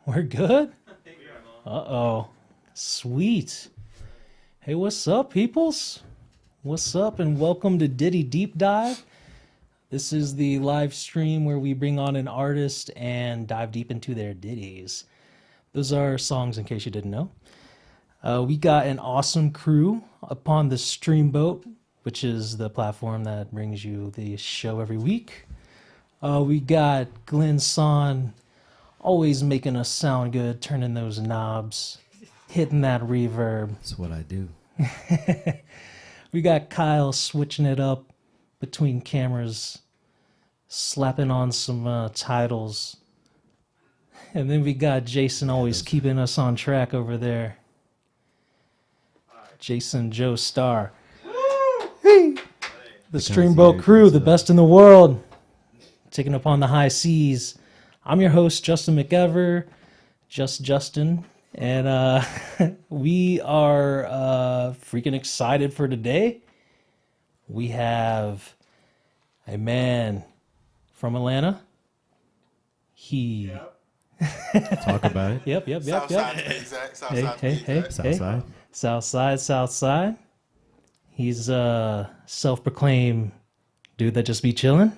We're good? Uh-oh. Sweet. Hey, what's up, peoples? What's up, and welcome to Ditty Deep Dive. This is the live stream where we bring on an artist and dive deep into their ditties. Those are songs, in case you didn't know. We got an awesome crew upon the Streamboat, which is the platform that brings you the show every week. We got Glenn Son, always making us sound good, turning those knobs, hitting that reverb. That's what I do. We got Kyle switching it up between cameras, slapping on some titles. And then we got Jason always keeping us on track over there. Jason Joe Star. Hey. The Streamboat crew, the best in the world, taking upon the high seas. I'm your host, Justin McEver, Just Justin, and we are freaking excited for today. We have a man from Atlanta. He... Talk about it. Yep. Southside, exact. Southside. Southside. He's a self-proclaimed dude that just be chilling.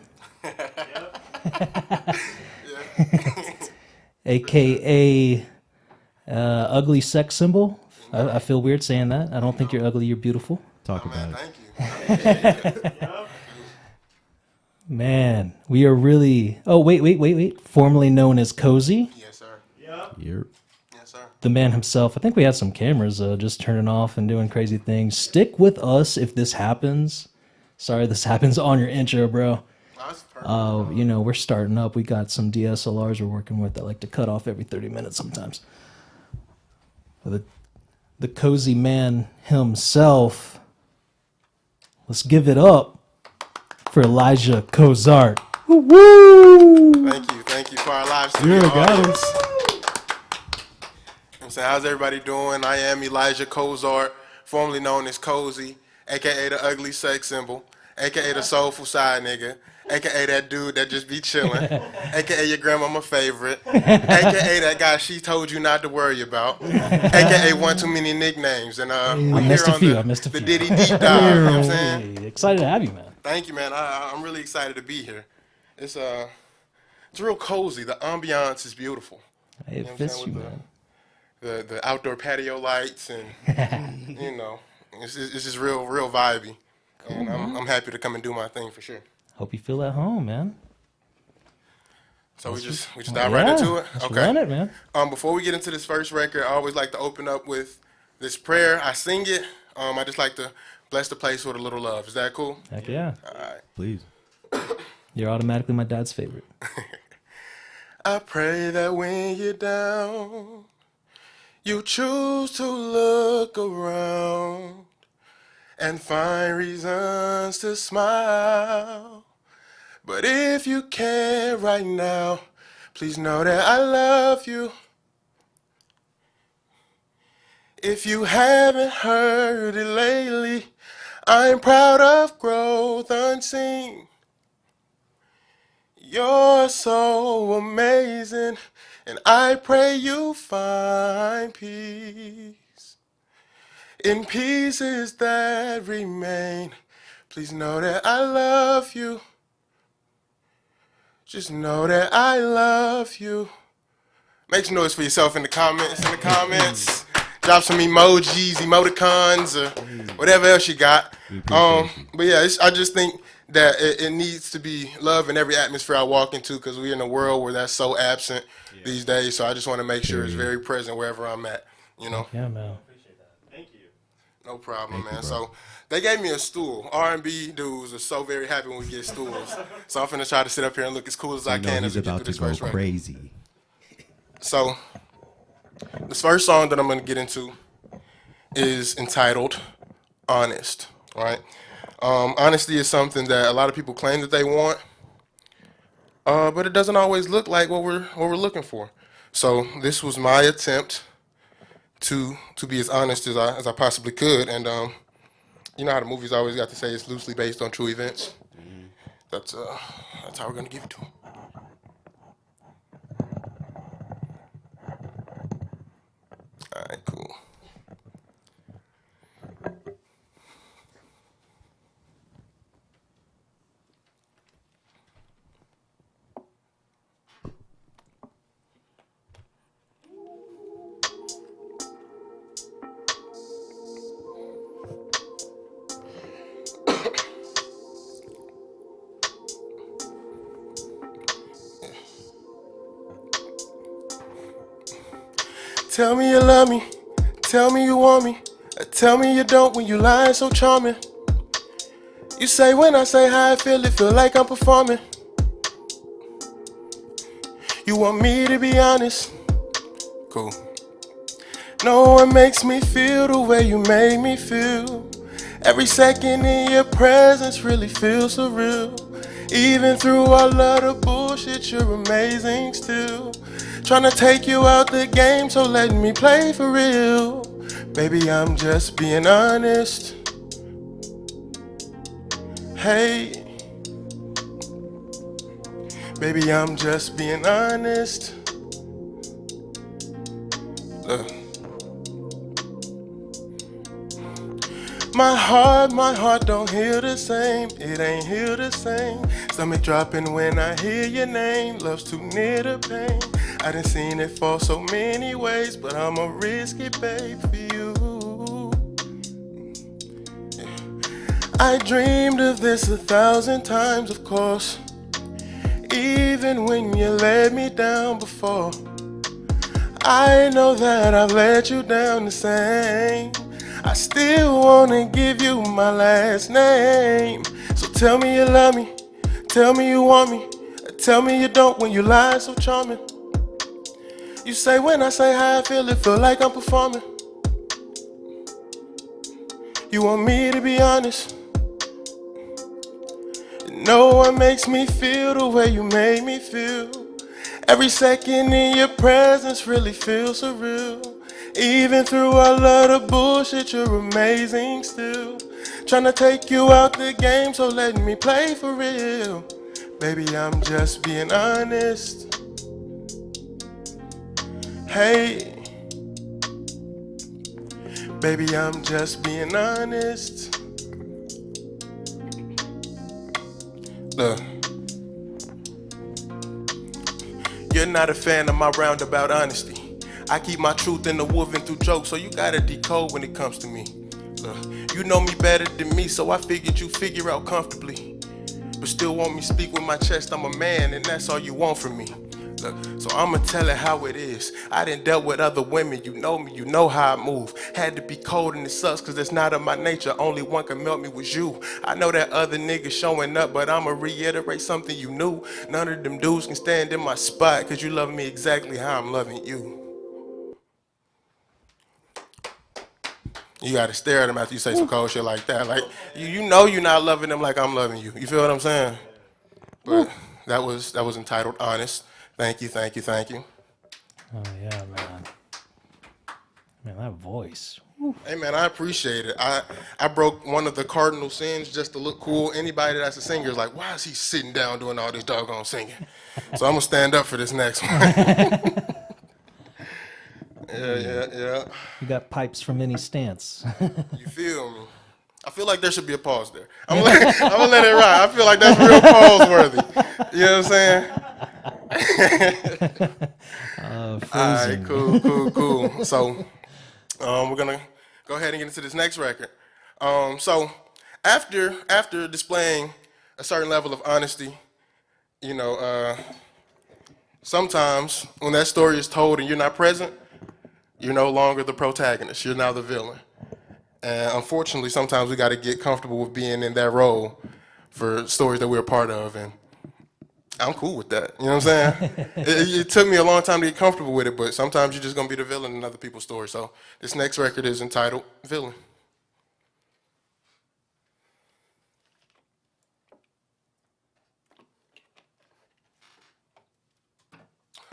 AKA ugly sex symbol. I feel weird saying that. I don't think you're ugly, you're beautiful. Talk about it. Thank you. Man, we are really... Oh, wait. Formerly known as Cozy. Yes, sir. Yep. Yes, sir. The man himself. I think we had some cameras just turning off and doing crazy things. Stick with us if this happens. Sorry, this happens on your intro, bro. That's perfect. We're starting up. We got some DSLRs we're working with that like to cut off every 30 minutes sometimes. The cozy man himself. Let's give it up for Elijah Cozart. Woo! Thank you for our live studio audience. I'm saying, how's everybody doing? I am Elijah Cozart, formerly known as Cozy, aka the ugly sex symbol, aka the soulful side nigga, aka that dude that just be chilling, aka your grandmama favorite, aka that guy she told you not to worry about, aka one too many nicknames. And we're here on the Ditty Deep Dive. You know what I'm saying? Excited to have you, man. Thank you, man. I'm really excited to be here. It's real cozy. The ambiance is beautiful. It fits you, man. The outdoor patio lights and it's just real vibey. Cool, and I'm happy to come and do my thing for sure. Hope you feel at home, man. So we just dive right into it. Okay. Run it, man. Before we get into this first record, I always like to open up with this prayer. I sing it. I just like to bless the place with a little love. Is that cool? Heck yeah. All right. Please. You're automatically my dad's favorite. I pray that when you're down, you choose to look around and find reasons to smile. But if you can't right now, please know that I love you. If you haven't heard it lately, I'm proud of growth unseen. You're so amazing, and I pray you find peace. In pieces that remain, please know that I love you. Just know that I love you. Make some noise for yourself in the comments. Drop some emojis, emoticons, or whatever else you got. But yeah, I just think that it needs to be love in every atmosphere I walk into, because we're in a world where that's so absent these days. So I just want to make sure it's very present wherever I'm at. Yeah, man. Appreciate that. Thank you. No problem, man. So they gave me a stool. R&B dudes are so very happy when we get stools. So I'm finna try to sit up here and look as cool as I can as we get through this first record. Crazy. So this first song that I'm gonna get into is entitled "Honest." Right? Honesty is something that a lot of people claim that they want, but it doesn't always look like what we're looking for. So this was my attempt to be as honest as I possibly could, and you know how the movies always got to say it's loosely based on true events. That's how we're gonna give it to them. cool. Tell me you love me, tell me you want me, tell me you don't when you lie so charming. You say when I say how I feel, it feel like I'm performing. You want me to be honest, cool. No one makes me feel the way you make me feel. Every second in your presence really feels surreal. Even through all of the bullshit, you're amazing still. Tryna take you out the game, so let me play for real. Baby, I'm just being honest. Hey. Baby, I'm just being honest. My heart don't heal the same. It ain't heal the same. Stomach dropping when I hear your name. Love's too near the pain. I done seen it fall so many ways, but I'ma risk it, babe, for you. I dreamed of this 1,000 times, of course. Even when you let me down before. I know that I've let you down the same. I still wanna give you my last name. So tell me you love me, tell me you want me, tell me you don't when you lie so charming. You say when I say how I feel, it feel like I'm performing. You want me to be honest. No one makes me feel the way you made me feel. Every second in your presence really feels surreal. Even through all of the bullshit, you're amazing still. Tryna take you out the game, so let me play for real. Baby, I'm just being honest. Hey. Baby, I'm just being honest. Look. You're not a fan of my roundabout honesty. I keep my truth in the woven through jokes, so you gotta decode when it comes to me. You know me better than me, so I figured you figure out comfortably. But still want me speak with my chest, I'm a man, and that's all you want from me. Look, so I'ma tell it how it is. I done dealt with other women, you know me, you know how I move. Had to be cold and it sucks, cause that's not of my nature. Only one can melt me was you. I know that other niggas showing up, but I'ma reiterate something you knew. None of them dudes can stand in my spot, cause you love me exactly how I'm loving you. You gotta stare at them after you say some cold shit like that. Like, you know you're not loving them like I'm loving you. You feel what I'm saying? But that was entitled Honest. Thank you, thank you, thank you. Oh yeah, man. Man, that voice. Hey man, I appreciate it. I broke one of the cardinal sins just to look cool. Anybody that's a singer is like, why is he sitting down doing all this doggone singing? So I'm gonna stand up for this next one. Yeah. You got pipes from any stance. You feel me? I feel like there should be a pause there. I'm gonna let it ride. I feel like that's real pause worthy. You know what I'm saying? All right, cool. So we're gonna go ahead and get into this next record. So after displaying a certain level of honesty, you know, sometimes when that story is told and you're not present, you're no longer the protagonist. You're now the villain. And unfortunately, sometimes we got to get comfortable with being in that role for stories that we're a part of. And I'm cool with that. You know what I'm saying? It took me a long time to get comfortable with it, but sometimes you're just going to be the villain in other people's stories. So this next record is entitled Villain.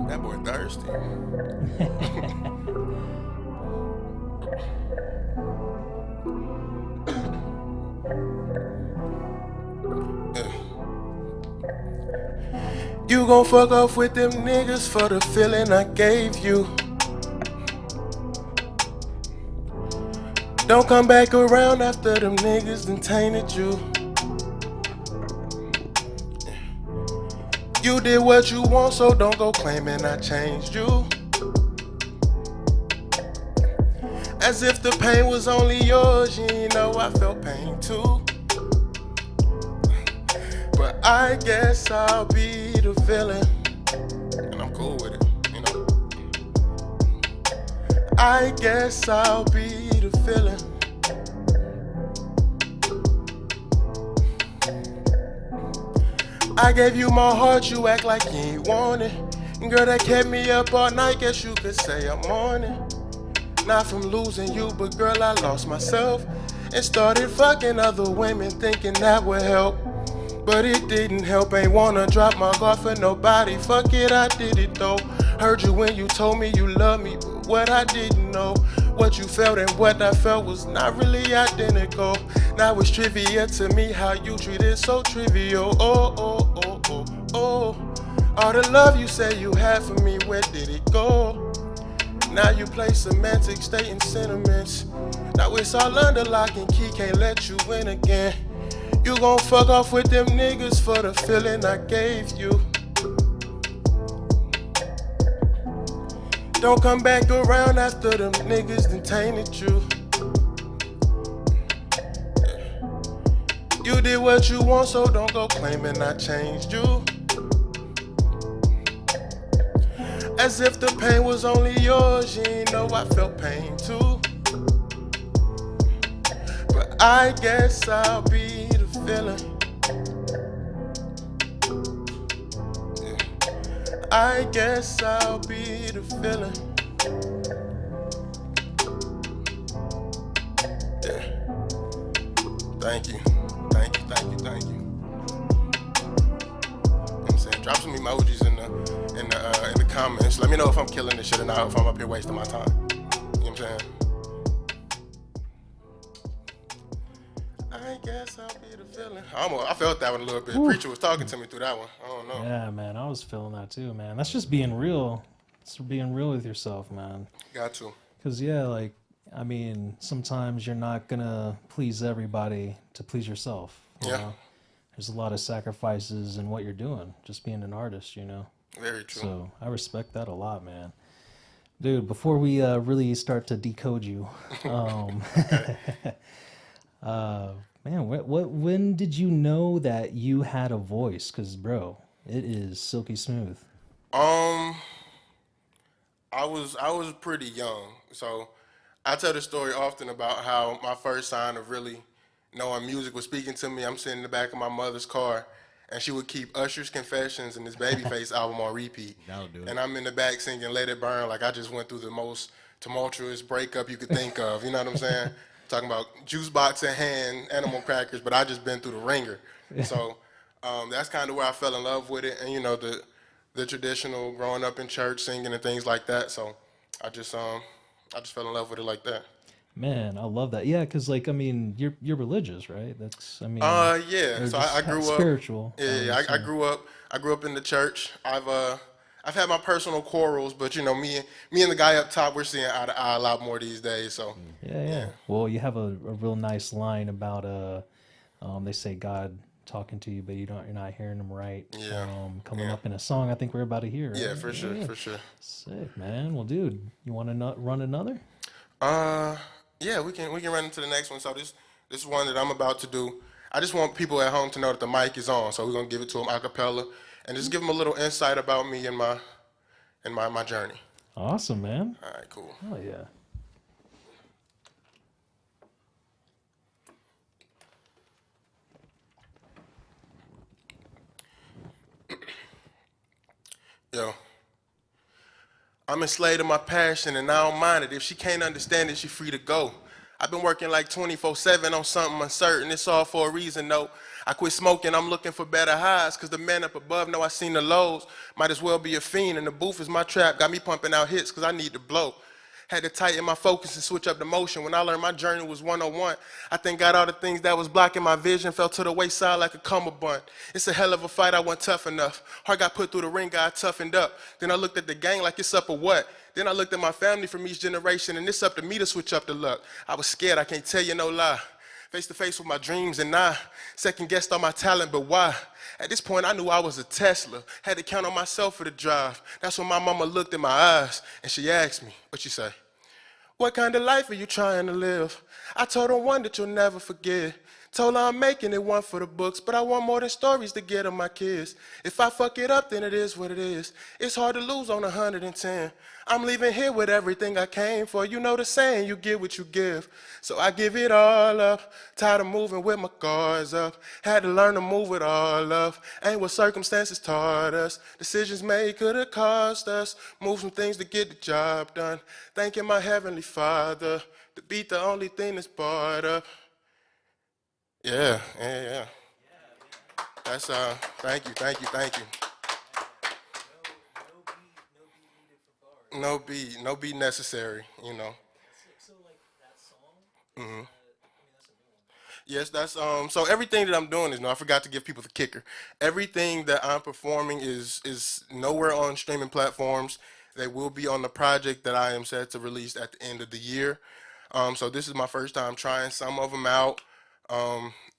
That boy thirsty. You gon' fuck off with them niggas for the feeling I gave you. Don't come back around after them niggas done tainted you. You did what you want, so don't go claiming I changed you. As if the pain was only yours, you ain't know I felt pain too. But I guess I'll be the villain, and I'm cool with it, you know. I guess I'll be the villain. I gave you my heart, you act like you ain't want it. Girl, that kept me up all night, guess you could say I'm on it. Not from losing you, but girl, I lost myself and started fucking other women thinking that would help. But it didn't help, ain't wanna drop my guard for nobody. Fuck it, I did it though. Heard you when you told me you love me, but what I didn't know, what you felt and what I felt was not really identical. Now it's trivia to me how you treat it so trivial. Oh, oh, oh, oh, oh. All the love you say you had for me, where did it go? Now you play semantics, stating sentiments. Now it's all under lock and key, can't let you win again. You gon' fuck off with them niggas for the feeling I gave you. Don't come back around after them niggas done tainted you. You did what you want, so don't go claiming I changed you. As if the pain was only yours, you ain't know I felt pain too. But I guess I'll be the villain. Yeah. I guess I'll be the villain. Yeah. Thank you. Thank you, thank you, thank you. You know what I'm saying? Drop some emojis in the comments. Let me know if I'm killing this shit or not, if I'm up here wasting my time. You know what I'm saying? I guess I'll be the villain. I felt that one a little bit. Ooh. Preacher was talking to me through that one. I don't know. Yeah, man, I was feeling that too, man. That's just being real. It's being real with yourself, man. Got to. Because, yeah, like, I mean, sometimes you're not going to please everybody to please yourself. You know? There's a lot of sacrifices in what you're doing, just being an artist, you know? Very true. So I respect that a lot, man. Dude, before we really start to decode you, man, when did you know that you had a voice? Because, bro, it is silky smooth. I was pretty young, so I tell the story often about how my first sign of really knowing music was speaking to me. I'm sitting in the back of my mother's car, and she would keep Usher's Confessions and his Babyface album on repeat. That'll do it. And I'm in the back singing Let It Burn like I just went through the most tumultuous breakup you could think of. You know what I'm saying? Talking about juice box in hand, animal crackers, but I just been through the ringer. So that's kind of where I fell in love with it. And, you know, the traditional growing up in church, singing and things like that. So I just fell in love with it like that. Man, I love that. Yeah, because, like, I mean, you're religious, right? That's, I mean. Yeah. So I grew up spiritual. Yeah, I grew up in the church. I've had my personal quarrels, but you know, me and the guy up top, we're seeing eye to eye a lot more these days. So yeah. Well, you have a real nice line about they say God talking to you, but you're not hearing him right. Yeah. Coming up in a song I think we're about to hear. Right? Yeah, for sure. Sick, man. Well, dude, you want to run another? Yeah, we can run into the next one. So this one that I'm about to do, I just want people at home to know that the mic is on. So we're gonna give it to them a cappella and just give them a little insight about me and my journey. Awesome, man. All right, cool. Oh yeah. Yo, I'm enslaved to my passion and I don't mind it. If she can't understand it, she free to go. I've been working like 24/7 on something uncertain. It's all for a reason, though. I quit smoking, I'm looking for better highs, cause the man up above know I seen the lows. Might as well be a fiend, and the booth is my trap, got me pumping out hits, cause I need to blow. Had to tighten my focus and switch up the motion. When I learned my journey was 101, I thank God all the things that was blocking my vision fell to the wayside like a cummerbund. It's a hell of a fight, I wasn't tough enough. Heart got put through the ring, got toughened up. Then I looked at the gang like it's up or what. Then I looked at my family from each generation, and it's up to me to switch up the luck. I was scared, I can't tell you no lie. Face to face with my dreams, and I second guessed all my talent, but why? At this point, I knew I was a Tesla. Had to count on myself for the drive. That's when my mama looked in my eyes, and she asked me, what she say? What kind of life are you trying to live? I told her one that you'll never forget. Told her I'm making it one for the books, but I want more than stories to get on my kids. If I fuck it up, then it is what it is. It's hard to lose on 110. I'm leaving here with everything I came for. You know the saying, you get what you give. So I give it all up. Tired of moving with my guards up. Had to learn to move with all up. Ain't what circumstances taught us. Decisions made could have cost us. Move some things to get the job done. Thanking my heavenly Father. To beat the only thing that's barred up. Yeah. That's thank you. No beat necessary, you know. So like that song. Yes, that's so everything that I'm doing is no, I forgot to give people the kicker. Everything that I'm performing is nowhere on streaming platforms. They will be on the project that I am set to release at the end of the year. So this is my first time trying some of them out.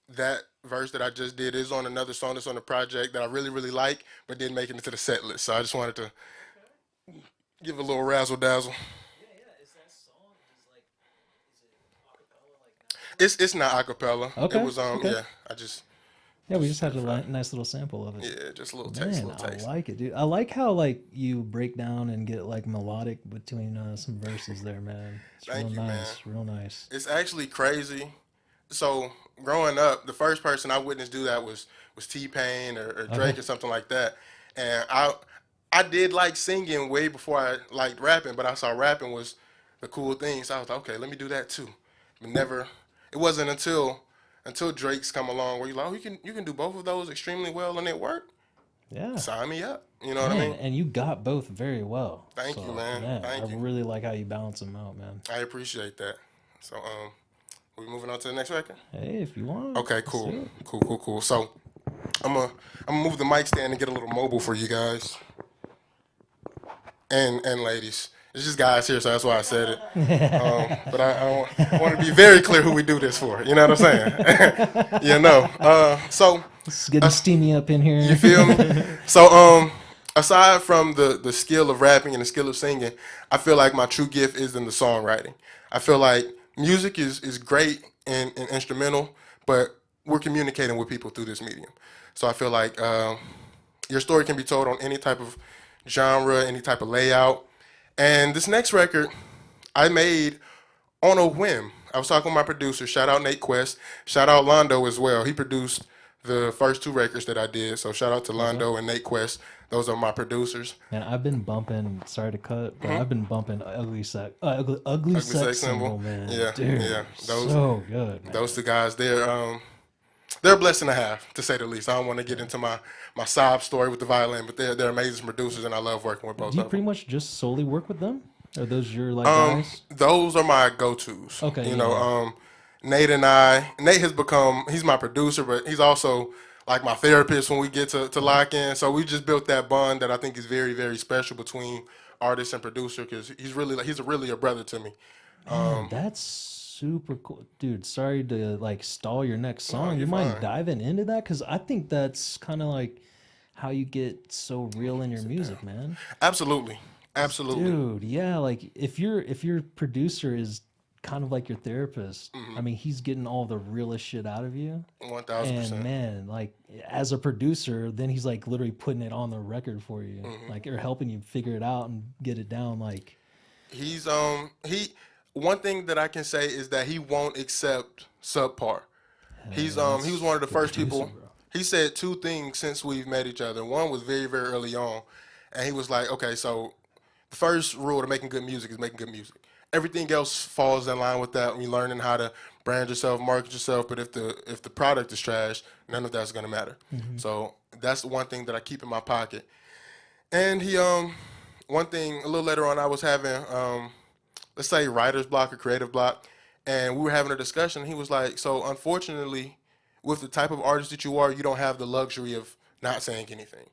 That verse that I just did is on another song that's on the project that I really, really like, but didn't make it into the set list. So I just wanted to give a little razzle dazzle. Yeah. Is that song is it acapella like that? It's not acapella. Okay. It was Okay. yeah. I just Yeah, we just had a nice little sample of it. yeah, just a little taste, Man, little I taste. like it, dude. I like how like you break down and get like melodic between some verses there, man. It's Thank real you, man. nice, real nice. It's actually crazy. So growing up, the first person I witnessed do that was T-Pain or Drake or something like that. And I did like singing way before I liked rapping, but I saw rapping was the cool thing. So I was like, okay, let me do that too. But never. It wasn't until Drake's come along where you're like, oh, you can do both of those extremely well and it work. Yeah. Sign me up. You know what Man, I mean? and you got both very well. Thank you, man. Thank I you. really like how you balance them out, man. I appreciate that. So we moving on to the next record? Hey, if you want. Okay, let's cool. do it. Cool. So I'm gonna move the mic stand and get a little mobile for you guys. And ladies. It's just guys here, so that's why I said it. But I want to be very clear who we do this for. You know what I'm saying? You know. So It's getting steamy up in here. you feel me? So aside from the skill of rapping and the skill of singing, I feel like my true gift is in the songwriting. I feel like music is great and instrumental, but we're communicating with people through this medium. So I feel like your story can be told on any type of genre, any type of layout. And this next record I made on a whim. I was talking with my producer. Shout out Nate Quest. Shout out Londo as well. He produced the first two records that I did. So shout out to Londo and Nate Quest. Those are my producers. And I've been bumping. Sorry to cut, but I've been bumping ugly sex symbol, man. Yeah, Dude, yeah. Those so good. Man. those two guys, they're a blessing to have, to say the least. I don't want to get into my sob story with the violin, but they're amazing producers, and I love working with both Do you of pretty them. much just solely work with them? Are those your like guys? Those are my go-tos. Okay, You know, Nate has become, he's my producer, but he's also like my therapist when we get to lock in. So we just built that bond that I think is very, very special between artist and producer, because he's really a brother to me. Man, that's super cool, dude. Sorry to like stall your next song. You you're mind fine. diving into that? Because I think that's kind of like how you get so real in your music, man. Absolutely. Dude, yeah, like if your producer is kind of like your therapist, I mean, he's getting all the realest shit out of you. 1000%. And man, like as a producer, then he's like literally putting it on the record for you, like or helping you figure it out and get it down. Like He's one thing that I can say is that he won't accept subpar. He was one of the first producer, people. bro. He said two things since we've met each other. One was very, very early on, and he was like, okay, so the first rule to making good music is making good music. Everything else falls in line with that when you're learning how to brand yourself, market yourself. But if the product is trash, none of that's gonna matter. So that's the one thing that I keep in my pocket. And he one thing a little later on, I was having let's say writer's block or creative block, and we were having a discussion. He was like, so unfortunately, with the type of artist that you are, you don't have the luxury of not saying anything.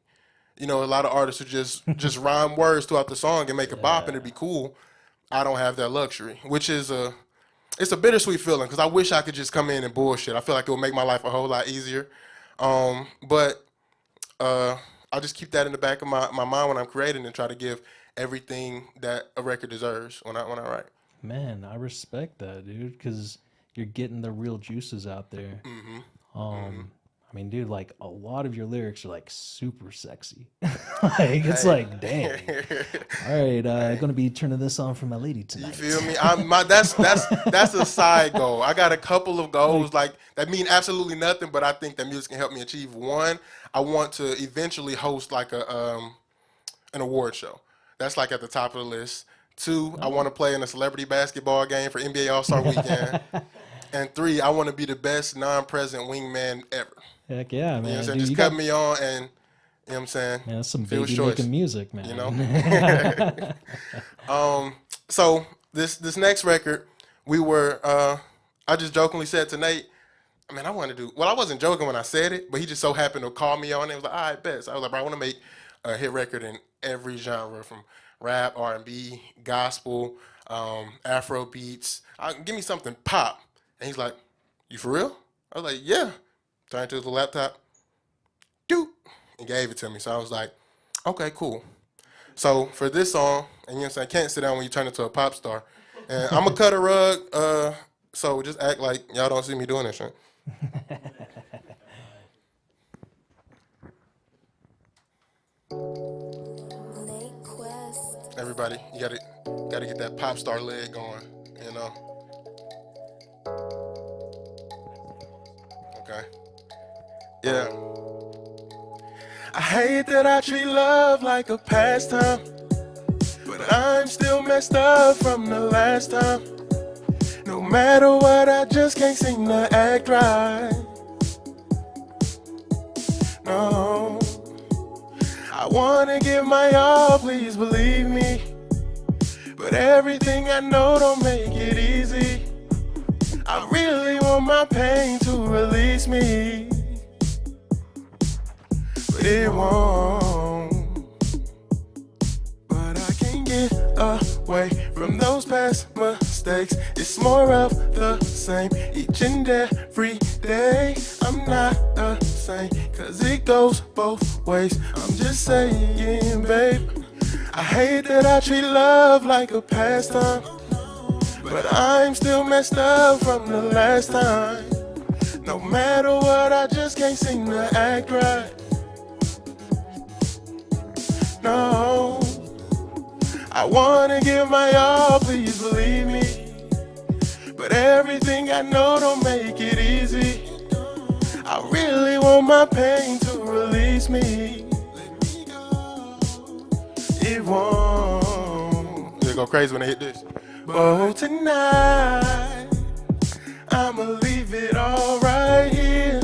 You know, a lot of artists who just rhyme words throughout the song and make a bop and it'd be cool. I don't have that luxury, which is it's a bittersweet feeling because I wish I could just come in and bullshit. I feel like it would make my life a whole lot easier. But I just keep that in the back of my mind when I'm creating and try to give everything that a record deserves when I write. Man, I respect that, dude, because you're getting the real juices out there. I mean, dude, like a lot of your lyrics are like super sexy. Like it's like, damn. All right, gonna be turning this on for my lady tonight. You feel me? That's a side goal. I got a couple of goals like that mean absolutely nothing, but I think that music can help me achieve. One, I want to eventually host like an award show. That's like at the top of the list. Two, I want to play in a celebrity basketball game for NBA All-Star Weekend. And three, I want to be the best non-present wingman ever. Heck yeah, man. You know what I'm saying? Dude, just cut me on and, you know what I'm saying? Man, that's some baby making music, man. You know? So this next record, we were, I just jokingly said to Nate, I mean, I want to do, well, I wasn't joking when I said it, but he just so happened to call me on it. He was like, all right, bet. So I was like, bro, I want to make a hit record in every genre from rap, R&B, gospel, Afro beats. Give me something pop. And he's like, you for real? I was like, yeah. Turned to the laptop, doop, and gave it to me. So I was like, okay, cool. So for this song, and you know what I'm saying, can't sit down when you turn into a pop star. And I'm going to cut a rug, so just act like y'all don't see me doing this shit. Everybody, you gotta get that pop star leg going, you know. Okay. Yeah. I hate that I treat love like a pastime, but I'm still messed up from the last time. No matter what, I just can't seem to act right. No. I wanna give my all, please believe me, but everything I know don't make it easy. I really want my pain to release me, but it won't. But I can't get away from those past mistakes. It's more of the same each and every day. I'm not the same, cause it goes both ways. I'm just saying, babe, I hate that I treat love like a pastime, but I'm still messed up from the last time. No matter what, I just can't seem to act right. No, I wanna give my all, please believe me, but everything I know don't make it easy. I really want my pain to release me. It won't. It'll go crazy when I hit this. Oh, tonight, I'ma leave it all right here,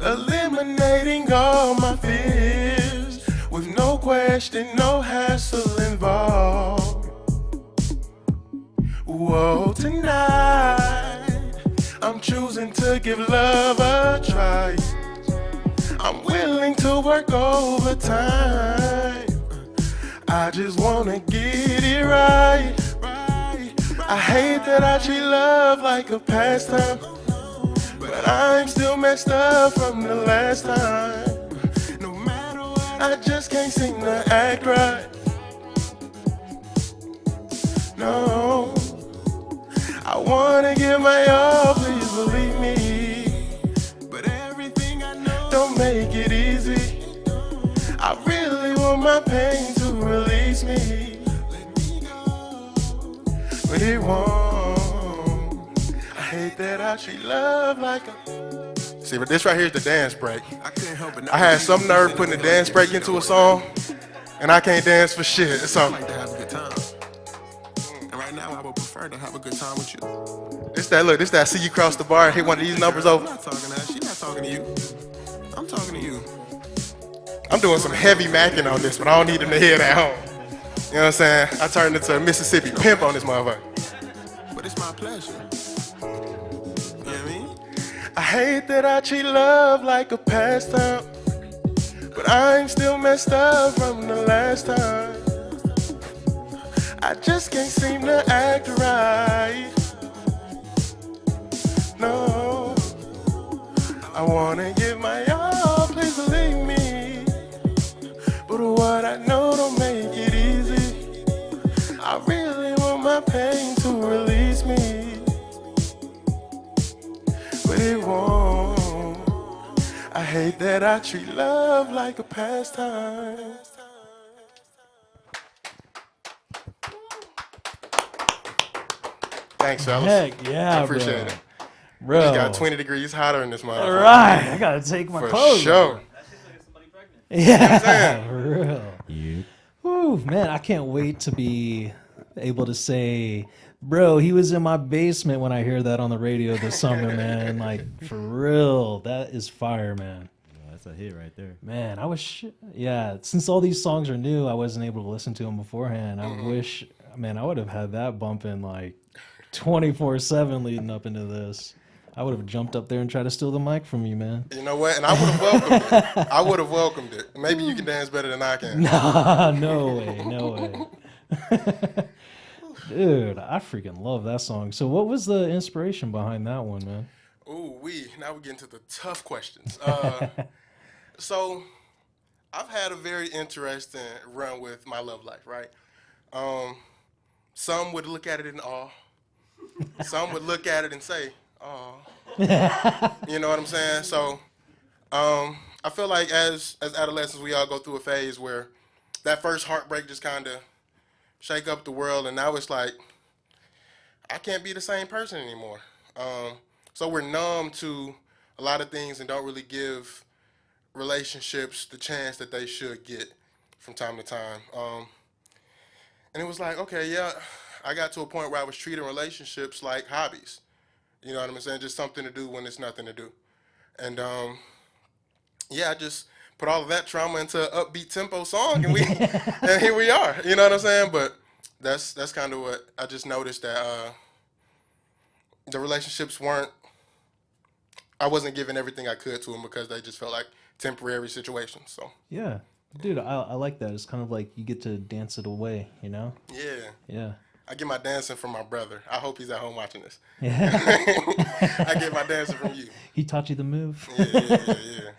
eliminating all my fears, with no question, no hassle involved. Whoa, tonight, I'm choosing to give love a try. I'm willing to work overtime. I just wanna get it right. I hate that I treat love like a pastime, but I'm still messed up from the last time. No matter what, I just can't seem to act right. No, I wanna give my all, please believe me, but everything I know don't make it easy. I really want my pain to release me, but it won't. I hate that I treat love like a... See, but this right here is the dance break. I had some nerve putting the dance break into a song, and I can't dance for shit. So I like to have a good time. And right now, I would prefer to have a good time with you. This that see you cross the bar and hit one of these numbers over. I'm not talking to her. She's not talking to you. I'm talking to you. I'm doing some heavy macking on this, but I don't need them to hear it at home. You know what I'm saying? I turned into a Mississippi pimp on this motherfucker. But it's my pleasure. You know what I mean? I hate that I treat love like a pastime, but I'm still messed up from the last time. I just can't seem to act right. No, I wanna give my all, please believe me. But what I know don't make it easy. I really want my pain to release me, but it won't. I hate that I treat love like a pastime. Thanks, fellas. Heck yeah, I appreciate it. Bro. It got 20 degrees hotter in this motherfucker. All right, I gotta take my clothes. For sure. That shit's like somebody pregnant. Yeah, for real. Yeah. Whew, man, I can't wait to be able to say, bro, he was in my basement when I hear that on the radio this summer, man. Like, for real, that is fire, man. That's a hit right there. Man, I wish, yeah, since all these songs are new, I wasn't able to listen to them beforehand. I wish, man, I would have had that bumping like 24/7 leading up into this. I would have jumped up there and tried to steal the mic from you, man. You know what? And I would have welcomed it. I would have welcomed it. Maybe you can dance better than I can. Nah, no way, no way. Dude, I freaking love that song. So what was the inspiration behind that one, man? Ooh, now we get into the tough questions. So I've had a very interesting run with my love life, right? Some would look at it in awe. Some would look at it and say, oh. You know what I'm saying? So I feel like as adolescents, we all go through a phase where that first heartbreak just kind of shake up the world, and now it's like, I can't be the same person anymore. So we're numb to a lot of things and don't really give relationships the chance that they should get from time to time. And it was like, okay, yeah, I got to a point where I was treating relationships like hobbies. You know what I'm saying? Just something to do when there's nothing to do. And yeah, I just put all of that trauma into an upbeat tempo song, and and here we are. You know what I'm saying? But that's kind of what I just noticed, that the relationships I wasn't giving everything I could to them because they just felt like temporary situations. So Yeah. Dude, I like that. It's kind of like you get to dance it away, you know? yeah. Yeah. I get my dancing from my brother. I hope he's at home watching this. Yeah. I get my dancing from you. He taught you the move? Yeah.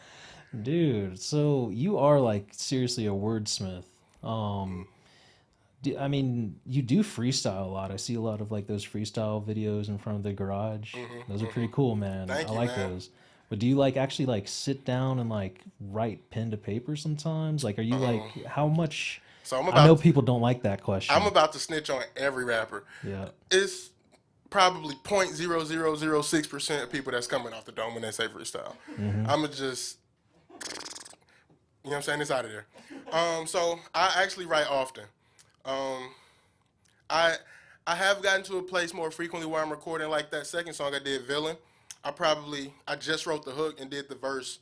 Dude, so you are like seriously a wordsmith. I mean, you do freestyle a lot. I see a lot of like those freestyle videos in front of the garage. Those are pretty cool, man. Thank I you, like man. those. But do you like actually like sit down and like write pen to paper sometimes? Like, are you like, how much? So I know people don't like that question. I'm about to snitch on every rapper. Yeah. It's probably 0.0006% of people that's coming off the dome when they say freestyle. I'ma just, you know what I'm saying? It's out of there. So I actually write often. I have gotten to a place more frequently where I'm recording, like that second song I did, Villain. I just wrote the hook and did the verse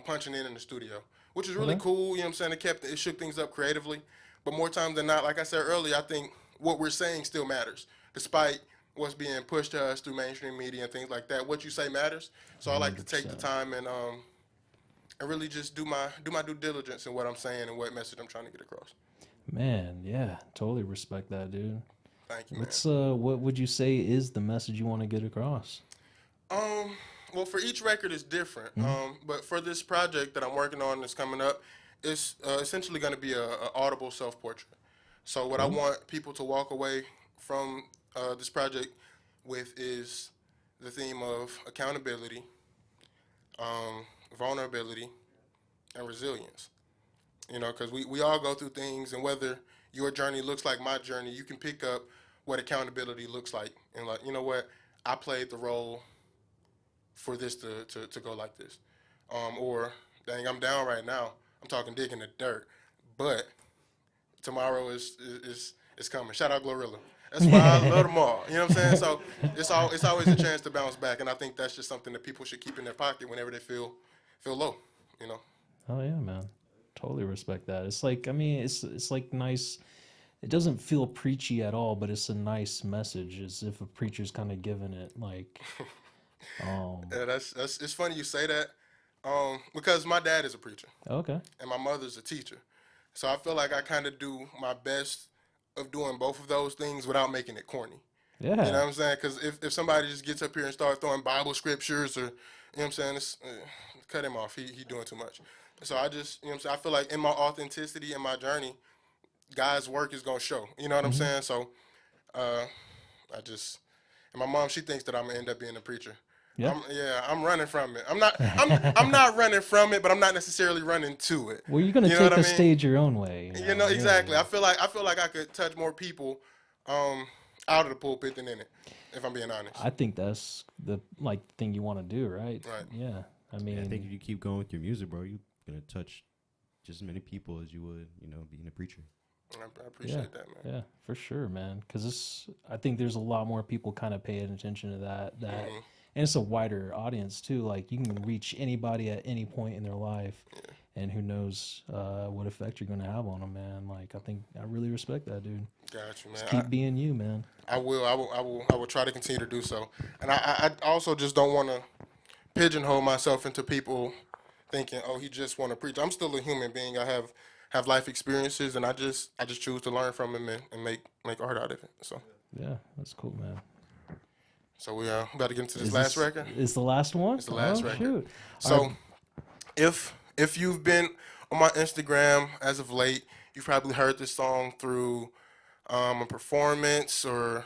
punching in the studio, which is really cool. You know what I'm saying? It shook things up creatively. But more times than not, like I said earlier, I think what we're saying still matters, despite what's being pushed to us through mainstream media and things like that. What you say matters. So I like to take the time and really just do my due diligence in what I'm saying and what message I'm trying to get across. Man, yeah, totally respect that, dude. Thank you, man. What's what would you say is the message you want to get across? Well, for each record is different. But for this project that I'm working on that's coming up, it's essentially going to be a audible self-portrait. So what I want people to walk away from this project with is the theme of accountability, vulnerability, and resilience. You know, because we all go through things, and whether your journey looks like my journey, you can pick up what accountability looks like. And like, you know what, I played the role for this to go like this. Or, dang, I'm down right now. I'm talking digging the dirt. But tomorrow is coming. Shout out Glorilla. That's why I love them all. You know what I'm saying? So it's always a chance to bounce back, and I think that's just something that people should keep in their pocket whenever they feel low, you know? Oh yeah, man. Totally respect that. It's like, I mean, it's like nice it doesn't feel preachy at all, but it's a nice message, as if a preacher's kind of giving it like. Yeah, that's it's funny you say that, because my dad is a preacher Okay. and my mother's a teacher, so I feel like I kind of do my best of doing both of those things without making it corny. Yeah. You know what I'm saying? Because if somebody just gets up here and starts throwing Bible scriptures or, you know what I'm saying, cut him off. He doing too much. So I just, you know what I'm saying, I feel like in my authenticity and my journey, God's work is going to show. You know what I'm saying? So I just, and my mom, she thinks that I'm going to end up being a preacher. Yeah. I'm running from it. I'm not running from it, but I'm not necessarily running to it. Well, you're gonna take the stage your own way. You know, exactly. Yeah. I feel like I could touch more people out of the pulpit than in it, if I'm being honest. I think that's the thing you want to do, right? Right. Yeah. I mean, I think if you keep going with your music, bro, you're gonna touch just as many people as you would, being a preacher. I appreciate that, man. Yeah, for sure, man. Because I think there's a lot more people kind of paying attention to that, and it's a wider audience too. Like you can reach anybody at any point in their life, and who knows what effect you're going to have on them, man. Like I really respect that, dude. Got you, man. Just keep being you, man. I will try to continue to do so. And I also just don't want to pigeonhole myself into people thinking, oh, he just want to preach. I'm still a human being. I have life experiences, and I just choose to learn from them and make art out of it. So yeah, that's cool, man. So we about to get into this last record. Is the last one? It's the last record. Shoot. So if you've been on my Instagram as of late, you've probably heard this song through a performance or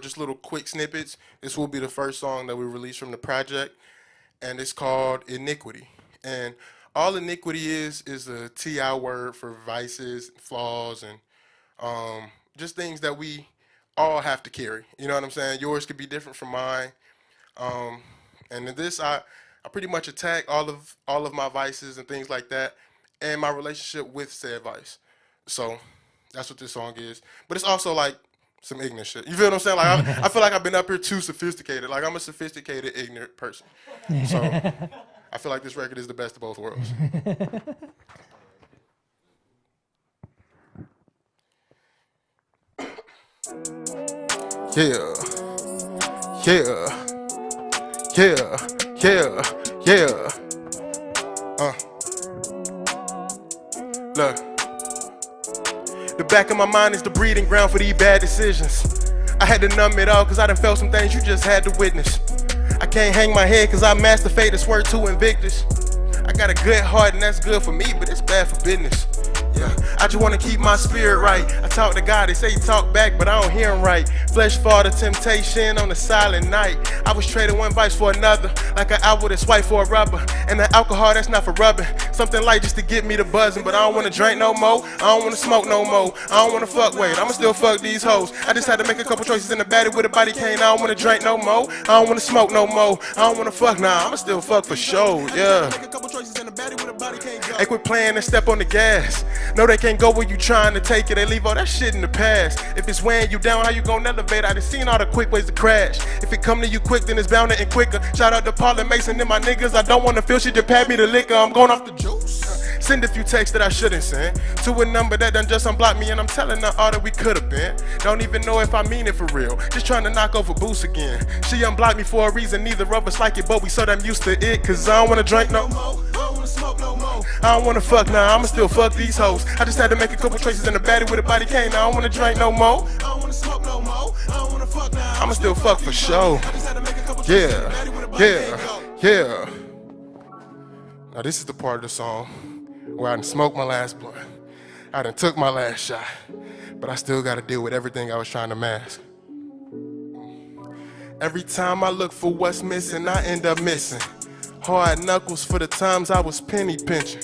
just little quick snippets. This will be the first song that we release from the project, and it's called Iniquity. And all iniquity is a TI word for vices, flaws, and just things that we all have to carry. You know what I'm saying? Yours could be different from mine. And in this, I pretty much attack all of my vices and things like that, and my relationship with said vice. So that's what this song is. But it's also like some ignorant shit. You feel what I'm saying? Like I feel like I've been up here too sophisticated. Like I'm a sophisticated, ignorant person. So I feel like this record is the best of both worlds. Yeah. Look. The back of my mind is the breeding ground for these bad decisions. I had to numb it all cause I done felt some things you just had to witness. I can't hang my head cause I master fate and swear to Invictus. I got a good heart and that's good for me, but it's bad for business. Yeah, I just wanna keep my spirit right. I talk to God, they say he talk back, but I don't hear him right. Flesh fall to temptation on a silent night. I was trading one vice for another, like an apple that's white for a rubber. And the alcohol that's not for rubbing, something light just to get me to buzzing. But I don't wanna drink no more, I don't wanna smoke no more, I don't wanna fuck, wait, I'ma still fuck these hoes. I just had to make a couple choices in the baddie with a body cane. I don't wanna drink no more, I don't wanna smoke no more, I don't wanna fuck, nah, I'ma still fuck for sure, yeah. Hey, quit playing and step on the gas. No, they can't go where you trying to take it. They leave all that shit in the past. If it's weighing you down, how you gonna elevate? I done seen all the quick ways to crash. If it come to you quick, then it's bound to end quicker. Shout out to Paul and Mason and my niggas. I don't wanna feel shit, just pass me the liquor. I'm going off the juice. Send a few texts that I shouldn't send to a number that done just unblocked me, and I'm telling her all that we could've been. Don't even know if I mean it for real. Just trying to knock over Boost again. She unblocked me for a reason. Neither of us like it, but we so damn used to it. Cause I don't wanna drink no more. Smoke no more. I don't wanna fuck now, I'ma still fuck these hoes. I just had to make a couple choices in the baddie with a body cane. I don't wanna drink no more. I don't wanna smoke no more. I don't wanna fuck now. I'ma still fuck for sure. Yeah. Now this is the part of the song where I done smoked my last blunt. I done took my last shot, but I still gotta deal with everything I was trying to mask. Every time I look for what's missing, I end up missing. Hard knuckles for the times I was penny pinching.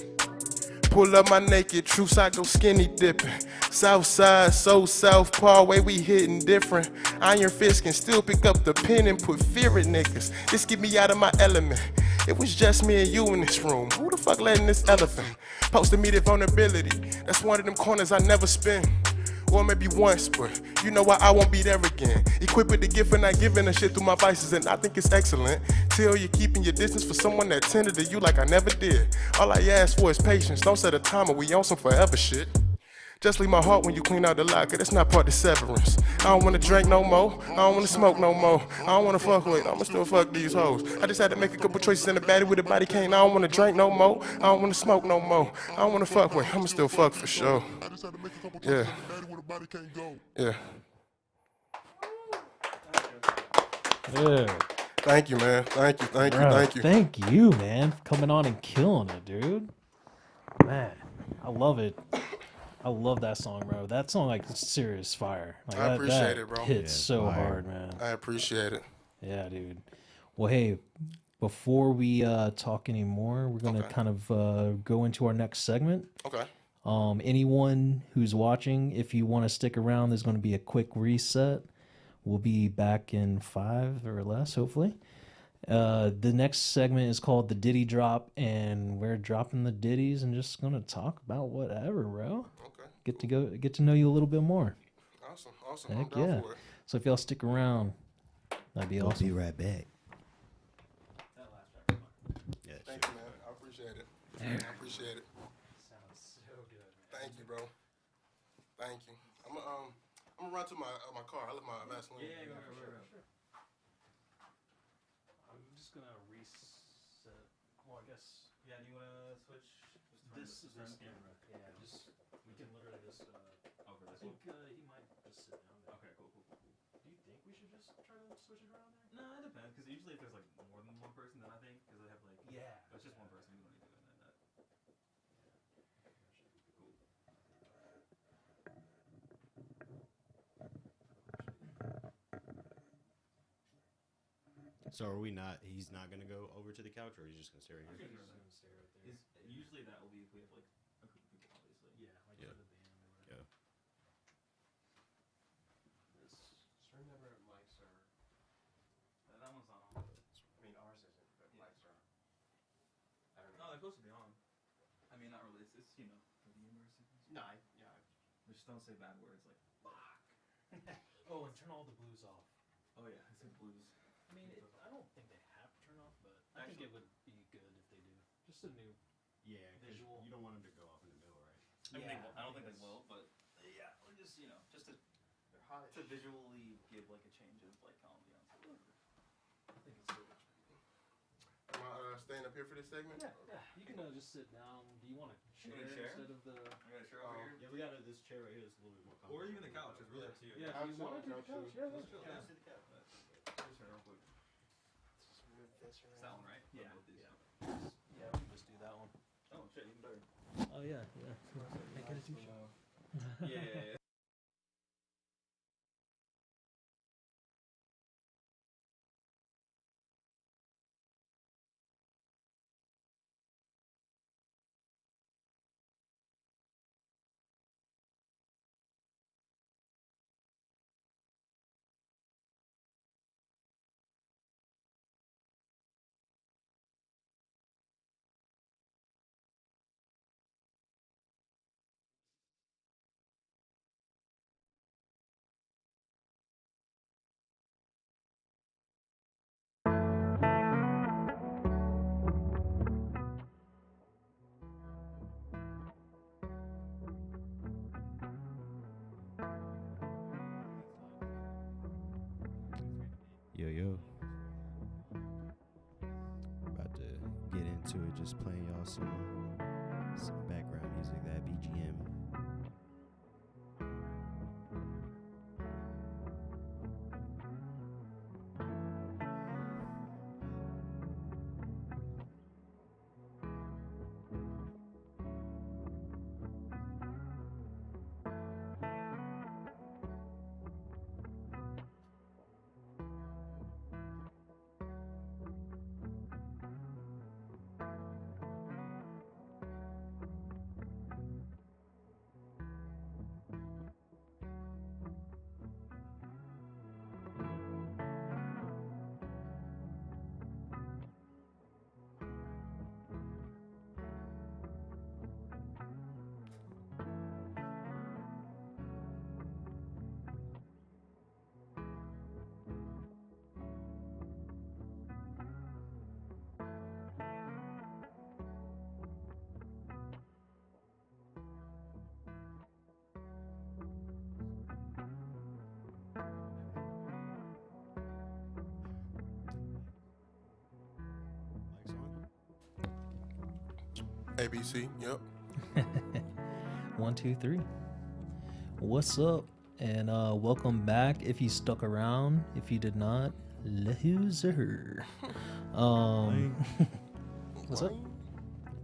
Pull up my naked truths, I go skinny dipping. South side, so southpaw, way we hitting different. Iron fist can still pick up the pen and put fear in niggas. This get me out of my element. It was just me and you in this room. Who the fuck letting this elephant? Posted me the vulnerability. That's one of them corners I never spin. Or maybe once, but you know why I won't be there again. Equipped with the gift and not giving a shit through my vices, and I think it's excellent. Till you're keeping your distance for someone that tender to you like I never did. All I ask for is patience. Don't set a timer, we on some forever shit. Just leave my heart when you clean out the locker. That's not part of severance. I don't wanna drink no more. I don't wanna smoke no more. I don't wanna fuck with. I'ma still fuck these hoes. I just had to make a couple choices in the baddie with a body cane. I don't wanna drink no more. I don't wanna smoke no more. I don't wanna fuck with. I'ma still fuck for sure. Yeah. Yeah. Yeah. Thank you, man. Thank you. Thank you. Bro, Thank you. thank you, man, for coming on and killing it, dude. Man, I love it. I love that song, bro. That song, like, serious fire. Like, I appreciate it, bro. Hits Yeah, so fire. hard, man. I appreciate it. Yeah, dude. Well, hey, before we talk anymore, we're gonna kind of go into our next segment. Okay. Anyone who's watching, if you want to stick around, there's going to be a quick reset. We'll be back in 5 or less, hopefully. The next segment is called the Ditty Drop, and we're dropping the ditties and just gonna talk about whatever, bro. Okay. Get to know you a little bit more. Awesome. Awesome. Heck I'm down yeah. for it. So if y'all stick around, that'd be We'll awesome. be right back. Yeah, Thank you, man. I appreciate it. I appreciate it. Sounds so good, man. Thank you, bro. Thank you. I'm gonna run to my car. I left my Vaseline. Yeah, sure. I'm just gonna reset. Well, I guess. Yeah, do you want to switch? This camera. Yeah, just we can literally just. Over I this think one? he might just sit down there. Okay, cool. Do you think we should just try to switch it around there? No, it depends, because usually if there's like more than one person, then I think, because they have like, Yeah. if it's just one person, we don't need to do it, and then cool. So are we not? He's not gonna go over to the couch, or he's just gonna stay right here? Usually that will be if we have like a group of people, obviously. Yeah, like Yeah. for the band or whatever. Yeah. Just remember mics are. That one's not on. I mean, ours isn't, but mics are. I don't No, know. they're supposed to be on. I mean, not really. It's you know, for the humorous. No, Just don't say bad words like fuck. Oh, and turn all the blues off. Oh yeah, I said blues. I mean, I don't think they have to turn off, but I think it would be good if they do. Just a new. Yeah, 'cause Visual. you don't want him to go off in the middle, right? I mean, Yeah, I don't think that's- they will, but yeah, or just you know, just they're hot. to visually give like a change of like ambiance. I think it's so much better. Am I staying up here for this segment? Yeah. You can just sit down. Do you want a chair, You want a chair? instead of the? I'm gonna share over here. Yeah, we got this chair right here. It's a little bit more comfortable. Or even the couch. It's really up to you. Yeah, I'll if you sit on want to the do the couch, couch, too. yeah, Let's chill. yeah. Yeah, see the couch. Just turn real quick. Just move this It's around. that one, right? Yeah, Both these. yeah. Yeah, we can just do that one. Oh shit, even better. Oh yeah. Make it a two shot. Yeah. Yo. About to get into it. Just playing y'all some background music, that BGM. ABC. Yep. 1, 2, 3. What's up? And welcome back. If you stuck around, if you did not, loser. What's up?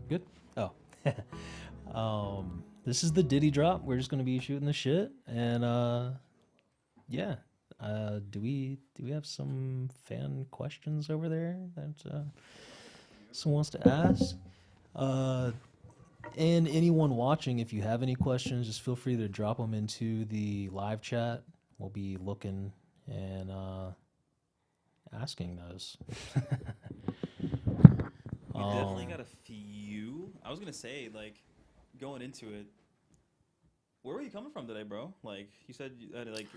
Good. Oh. This is the Ditty drop. We're just gonna be shooting the shit, and yeah. Do we have some fan questions over there that someone wants to ask? And anyone watching, if you have any questions, just feel free to drop them into the live chat. We'll be looking and asking those. We definitely got a few. I was gonna say, like, going into it, where were you coming from today, bro? Like, you said, like,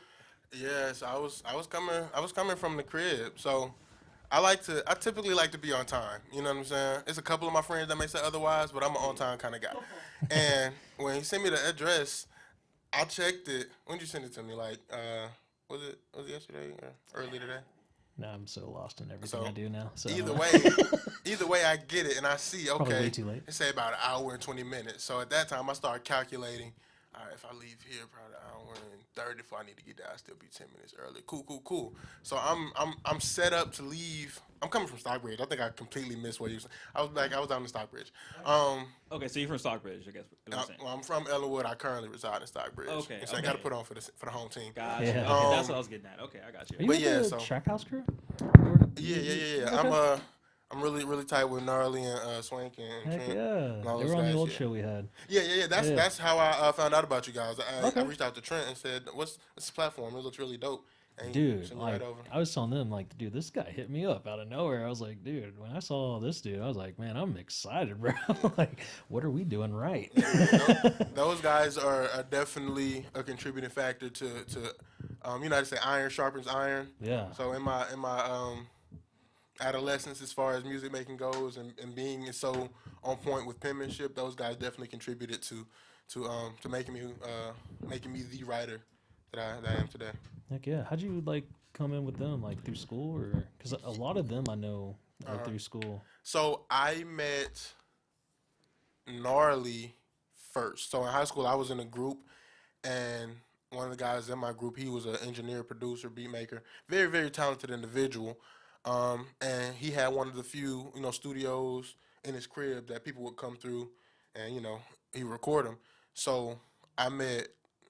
Yes, I was coming from the crib. So I typically like to be on time. You know what I'm saying? It's a couple of my friends that may say otherwise, but I'm an on time kind of guy. And when he sent me the address, I checked it. When did you send it to me? Like, was it yesterday or early today? Now I'm so lost in everything So, I do now. So Either way, I get it and I see. Probably Okay, way too late. it say about an hour and 20 minutes. So at that time, I started calculating. All right, if I leave here, probably an hour and 30. If I need to get there, I'll still be 10 minutes early. Cool. So I'm set up to leave. I'm coming from Stockbridge. I think I completely missed what you said. I was down in Stockbridge. okay, so you're from Stockbridge, I guess. Is what I'm saying. Well, I'm from Ellenwood. I currently reside in Stockbridge. Okay, So I got to put on for the home team. Gotcha. Yeah. Okay, that's what I was getting at. Okay, I got you. Are you But with yeah, the so- Track House crew? Yeah. Okay. I'm really tight with Gnarly and Swank and Heck Trent. yeah. and all They those were on the guys, old yeah. show we had. Yeah. That's how I found out about you guys. I Okay. reached out to Trent and said, "What's this platform? It looks really dope." And he Dude, sent me like, right over. I was telling them, like, dude, this guy hit me up out of nowhere. I was like, dude, when I saw this dude, I was like, man, I'm excited, bro. Like, what are we doing right? Those guys are definitely a contributing factor to you know how to say iron sharpens iron. Yeah. So in my adolescence, as far as music making goes, and being so on point with penmanship, those guys definitely contributed to making me the writer that I am today. Heck yeah. How'd you, like, come in with them, like, through school? Or because a lot of them I know through school. So I met Gnarly first. So in high school, I was in a group, and one of the guys in my group, he was an engineer, producer, beat maker, very, very talented individual. And he had one of the few, studios in his crib that people would come through, and he would record them. So I met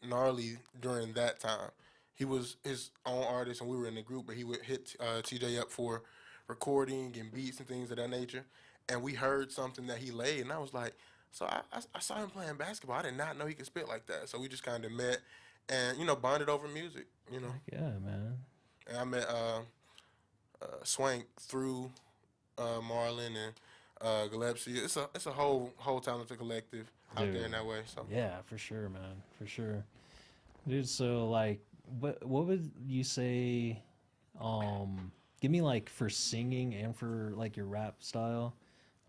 Gnarly during that time. He was his own artist, and we were in the group, but he would hit TJ up for recording and beats and things of that nature. And we heard something that he laid, and I was like, so I saw him playing basketball. I did not know he could spit like that. So we just kind of met and, bonded over music, Heck yeah, man. And I met Swank through Marlon and Gillespie. It's a whole talented collective out there in that way. So Yeah, for sure, man. For sure. Dude, so, like, what would you say, give me, like, for singing and for, like, your rap style,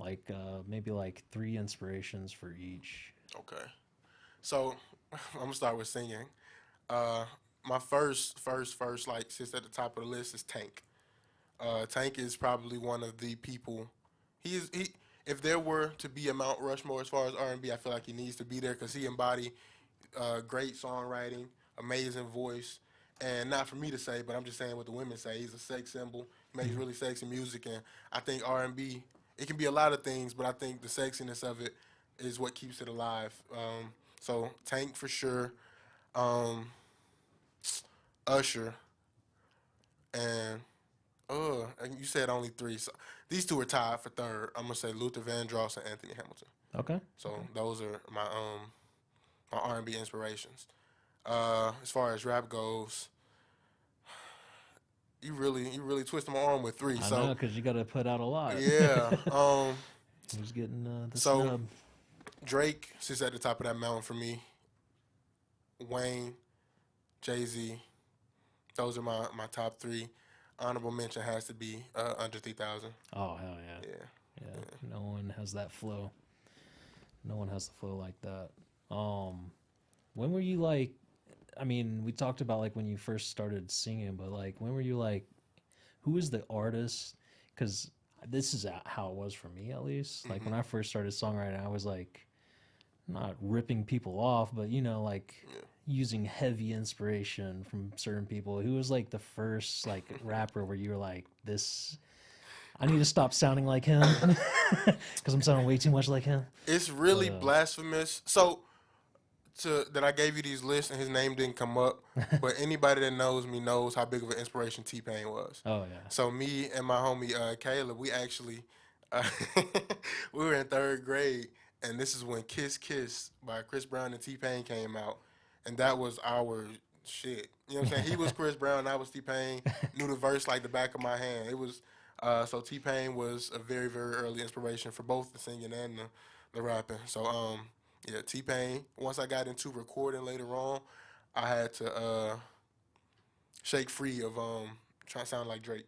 like, maybe, like, 3 inspirations for each. Okay. So I'm gonna start with singing. My first like sits at the top of the list is Tank. Tank is probably one of the people. He if there were to be a Mount Rushmore as far as R&B, I feel like he needs to be there because he embodied great songwriting, amazing voice, and not for me to say, but I'm just saying what the women say. He's a sex symbol. He makes really sexy music, and I think R&B, it can be a lot of things, but I think the sexiness of it is what keeps it alive. So Tank for sure, Usher, and you said only 3. So these 2 are tied for third. I'm gonna say Luther Vandross and Anthony Hamilton. Okay. So those are my R&B inspirations. As far as rap goes, you really twisted my arm with 3. I So know, because you got to put out a lot. yeah. Who's getting the So- snub? Drake sits at the top of that mountain for me. Wayne, Jay-Z, those are my top 3. Honorable mention has to be Under 3000. Oh, hell yeah. Yeah. Yeah. No one has that flow. No one has the flow like that. When were you like, I mean, we talked about like when you first started singing, but like when were you like, who was the artist? Because this is how it was for me at least. Like when I first started songwriting, I was like not ripping people off, but you know, like using heavy inspiration from certain people. Who was like the first like rapper where you were like, this, I need to stop sounding like him because I'm sounding way too much like him. It's really blasphemous. So that I gave you these lists and his name didn't come up, but anybody that knows me knows how big of an inspiration T-Pain was. Oh yeah. So me and my homie Caleb, we actually we were in 3rd grade, and this is when Kiss Kiss by Chris Brown and T-Pain came out, and that was our shit. You know what I'm saying? He was Chris Brown, I was T-Pain. Knew the verse like the back of my hand. It was so T-Pain was a very, very early inspiration for both the singing and the rapping. So yeah, T-Pain. Once I got into recording later on, I had to shake free of trying to sound like Drake.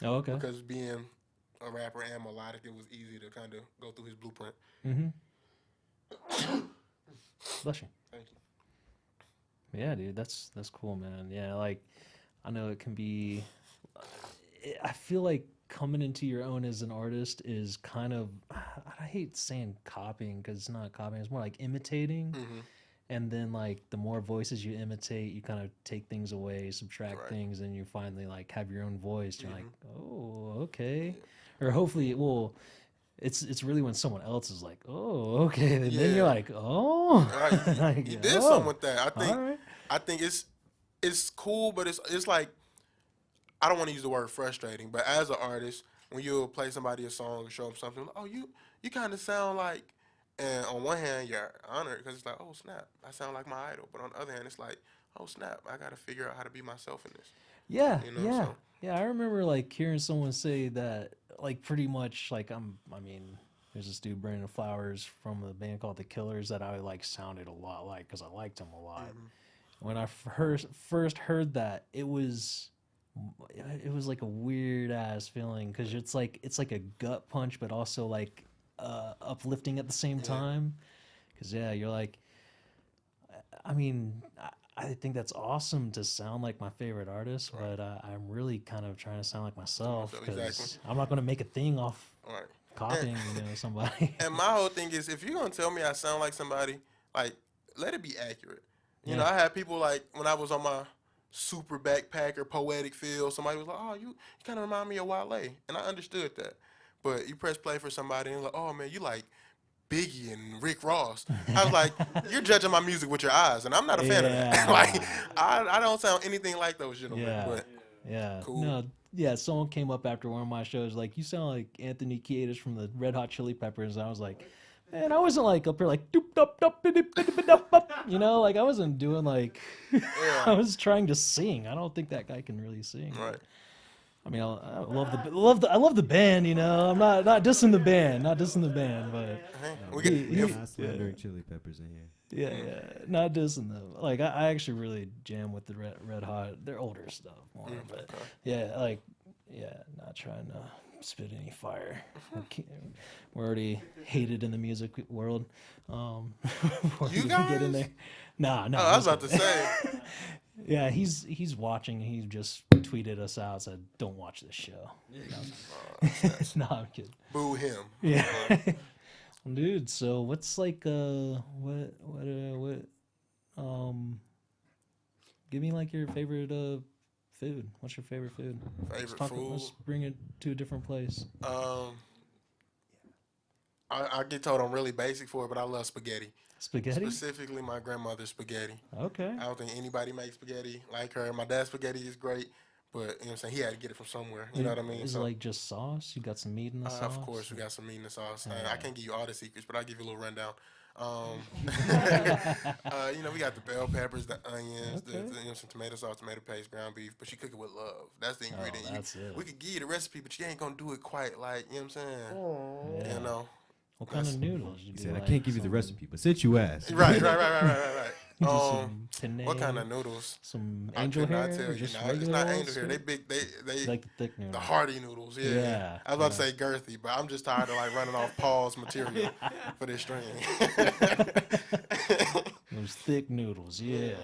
Oh, okay. Because being a rapper and melodic, it was easy to kind of go through his blueprint. Bless you. Thank you. Yeah, dude, that's cool, man. Yeah, like I know it can be. I feel like coming into your own as an artist is kind of, I hate saying copying because it's not copying, it's more like imitating. And then like the more voices you imitate, you kind of take things away, subtract things, and you finally like have your own voice. You're like, oh, okay. Or hopefully it will. It's really when someone else is like, oh, okay, and then you're like, oh, Right. You did something with that. I think it's cool, but it's like, I don't want to use the word frustrating, but as an artist, when you play somebody a song or show them something, oh, you kind of sound like, and on one hand, you're honored because it's like, oh, snap, I sound like my idol. But on the other hand, it's like, oh, snap, I got to figure out how to be myself in this. Yeah, You know, yeah. so- Yeah, I remember like hearing someone say that, like pretty much like there's this dude Brandon Flowers from a band called The Killers that I like sounded a lot like because I liked him a lot. When I first heard that, it was like a weird ass feeling because it's like a gut punch, but also like uplifting at the same time. Because you're like, I mean, I think that's awesome to sound like my favorite artist, but I'm really kind of trying to sound like myself because I'm not going to make a thing off copying somebody. And my whole thing is, if you're gonna tell me I sound like somebody, like let it be accurate. You know, I had people like when I was on my super backpacker poetic feel, somebody was like, "Oh, you kind of remind me of Wale," and I understood that. But you press play for somebody and like, "Oh man, you like Biggie and Rick Ross." I was like, "You're judging my music with your eyes, and I'm not a fan of that." Like, I don't sound anything like those gentlemen. But cool. No, yeah, someone came up after one of my shows like, you sound like Anthony Kiedis from the Red Hot Chili Peppers. And I was like, man, I wasn't like up here like doop dup dup bidip bidip dup up, you know, like I wasn't doing like I was trying to sing. I don't think that guy can really sing. Right. I mean, I love the band, you know. I'm not dissing the band, but We get Not slandering Chili Peppers in here. yeah, not dissing them. Like I actually really jam with the Red Hot, their older stuff more, but not trying to spit any fire. We're already hated in the music world. You guys? Get in there. Nah. Oh, I was about to say. Yeah, he's watching. He just tweeted us out, said, "Don't watch this show." No, I'm kidding. Boo him. Yeah, dude. So what's like give me like your favorite food. What's your favorite food? Favorite food? Let's bring it to a different place. I get told I'm really basic for it, but I love spaghetti. Spaghetti? Specifically, my grandmother's spaghetti. Okay. I don't think anybody makes spaghetti like her. My dad's spaghetti is great, but you know what I'm saying, he had to get it from somewhere. You know what I mean? Is it like just sauce? You got some meat in the sauce? Of course, we got some meat in the sauce. I can't give you all the secrets, but I'll give you a little rundown. You know, we got the bell peppers, the onions, some tomato sauce, tomato paste, ground beef, but she cook it with love. That's the ingredient. That's it. We could give you the recipe, but you ain't gonna do it quite like, you know what I'm saying? Yeah. You know. What kind of noodles? He said, I can't give you the recipe, but since you asked. Right. Some penne, What kind of noodles? Some I angel could hair? not tell Or you. just No, it's regular not old angel hair. They stuff? big. They Like the thick noodles. the hearty noodles. Yeah. Yeah, I was about to say girthy, but I'm just tired of like running off Paul's material for this string. Those thick noodles, yeah.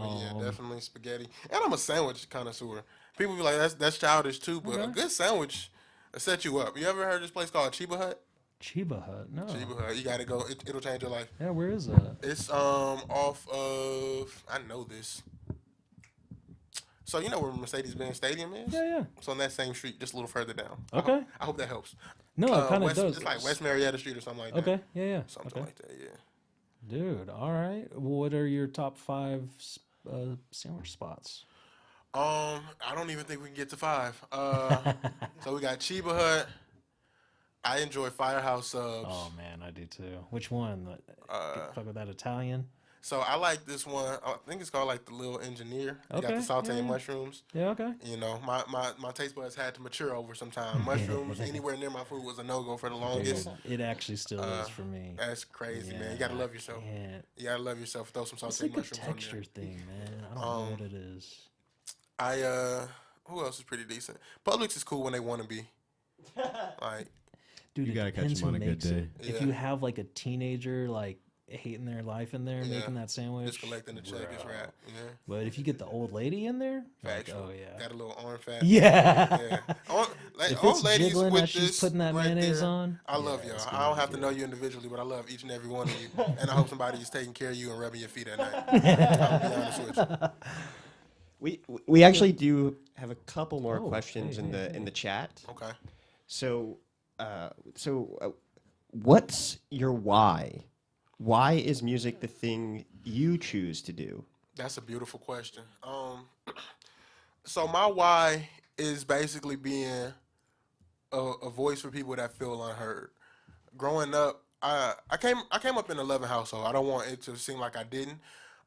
Yeah, definitely spaghetti. And I'm a sandwich connoisseur. People be like, that's childish too, but a good sandwich will set you up. You ever heard of this place called Chiba Hut? Chiba Hut. No. Chiba Hut. You gotta go. It'll change your life. Yeah, where is that? It's off of, I know this. So you know where Mercedes-Benz Stadium is? Yeah. It's on that same street, just a little further down. Okay. I hope that helps. No, it kind of does. It's like West Marietta Street or something like that. Okay. Yeah. Something like that. Yeah. Dude, all right. What are your top 5 sandwich spots? I don't even think we can get to 5. So we got Chiba Hut. I enjoy Firehouse Subs. Oh man, I do too. Which one? Fuck with that Italian. So I like this one. I think it's called like the Little Engineer. You got the sauteed mushrooms. Yeah, okay. You know, my taste buds had to mature over some time. Mushrooms anywhere near my food was a no-go for the longest. It actually still is for me. That's crazy, man. You gotta love yourself. You gotta love yourself. Throw some It's sauteed like a mushrooms on texture there. thing, man. I don't know what it is. Who else is pretty decent? Publix is cool when they want to be. Like, Dude, You it gotta catch depends them who on a good makes it. day. If Yeah. you have like a teenager like hating their life in there making that sandwich, just collecting the check is bro. rap. Yeah. But if you get the old lady in there, like, Factual. oh yeah, Got a little arm fat. yeah. Yeah. If Old it's ladies jiggling with as she's this putting that right mayonnaise there, on, I love yeah, y'all. it's I gonna don't be have to good. know you individually, but I love each and every one of you. And I hope somebody is taking care of you and rubbing your feet at night. I'll be honest with you. We actually do have a couple more Oh, questions hey, in the chat. Okay. So, what's your why? Why is music the thing you choose to do? That's a beautiful question. So my why is basically being a voice for people that feel unheard. Growing up, I came up in a loving household. I don't want it to seem like I didn't,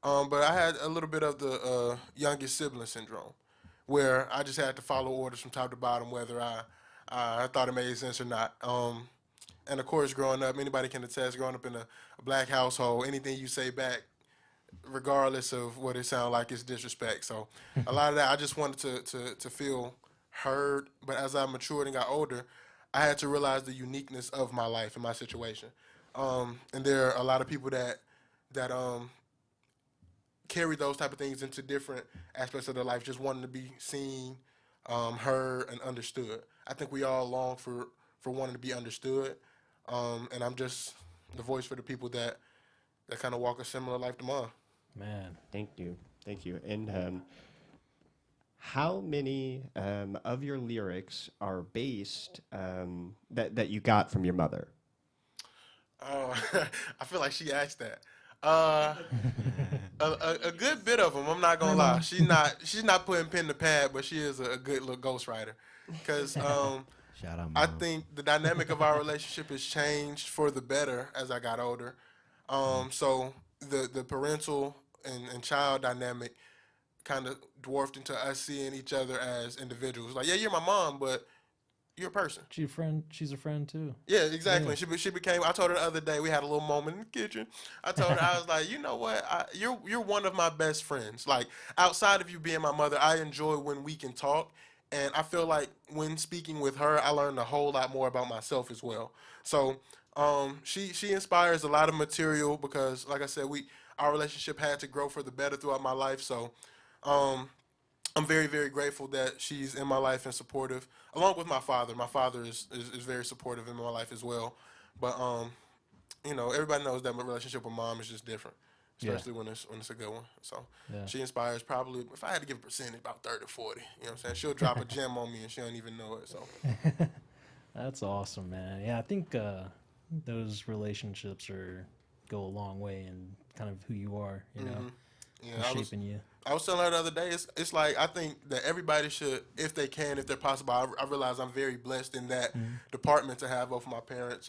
but I had a little bit of the youngest sibling syndrome, where I just had to follow orders from top to bottom, whether I thought it made sense or not. And of course, growing up, anybody can attest. Growing up in a black household, anything you say back, regardless of what it sounds like, is disrespect. So a lot of that, I just wanted to feel heard. But as I matured and got older, I had to realize the uniqueness of my life and my situation. And there are a lot of people that carry those type of things into different aspects of their life, just wanting to be seen, heard, and understood. I think we all long for wanting to be understood. And I'm just the voice for the people that kind of walk a similar life to mine. Man, Thank you. And how many of your lyrics are based that you got from your mother? Oh, I feel like she asked that. A good bit of them. I'm not gonna lie. She's not putting pen to pad, but she is a good little ghostwriter. Because Shout out, Mom. I think the dynamic of our relationship has changed for the better as I got older. So the parental and child dynamic kind of dwarfed into us seeing each other as individuals. Like, yeah, you're my mom, but you're a person. she's a friend too. Yeah, exactly. She became. I told her the other day, we had a little moment in the kitchen. I told her, I was like, you know what? You're one of my best friends. Like, outside of you being my mother, I enjoy when we can talk. And I feel like when speaking with her, I learned a whole lot more about myself as well. So she inspires a lot of material because, like I said, our relationship had to grow for the better throughout my life. So I'm very, very grateful that she's in my life and supportive, along with my father. My father is very supportive in my life as well. But everybody knows that my relationship with mom is just different, especially when it's a good one. So she inspires probably, if I had to give a percentage, about 30 to 40. You know what I'm saying? She'll drop a gem on me and she don't even know it. So That's awesome, man. Yeah, I think those relationships go a long way in kind of who you are, you know, yeah, and shaping you. I was telling her the other day, it's like I think that everybody should, if they can, if they're possible. I realize I'm very blessed in that department to have both of my parents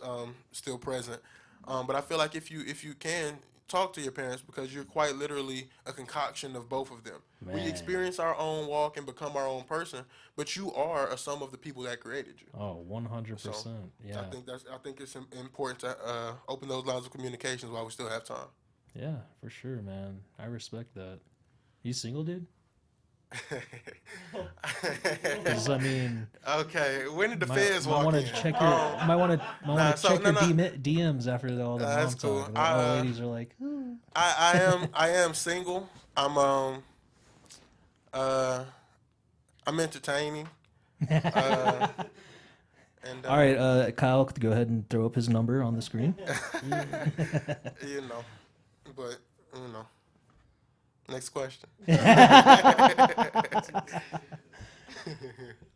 still present. But I feel like if you can, talk to your parents because you're quite literally a concoction of both of them. We Man. experience our own walk and become our own person, but you are a sum of the people that created you. Oh, 100%. So, Yeah. I think it's important to open those lines of communications while we still have time. Yeah, for sure, man. I respect that. You single, dude? 'Cause, I mean, Okay, when did the might feds walk want in? to check your might want to check your no. DMs after all the mom That's cool. talk. The old ladies are like, I am single. I'm I'm entertaining. And All right, Kyle, go ahead and throw up his number on the screen. you know, but you know. Next question.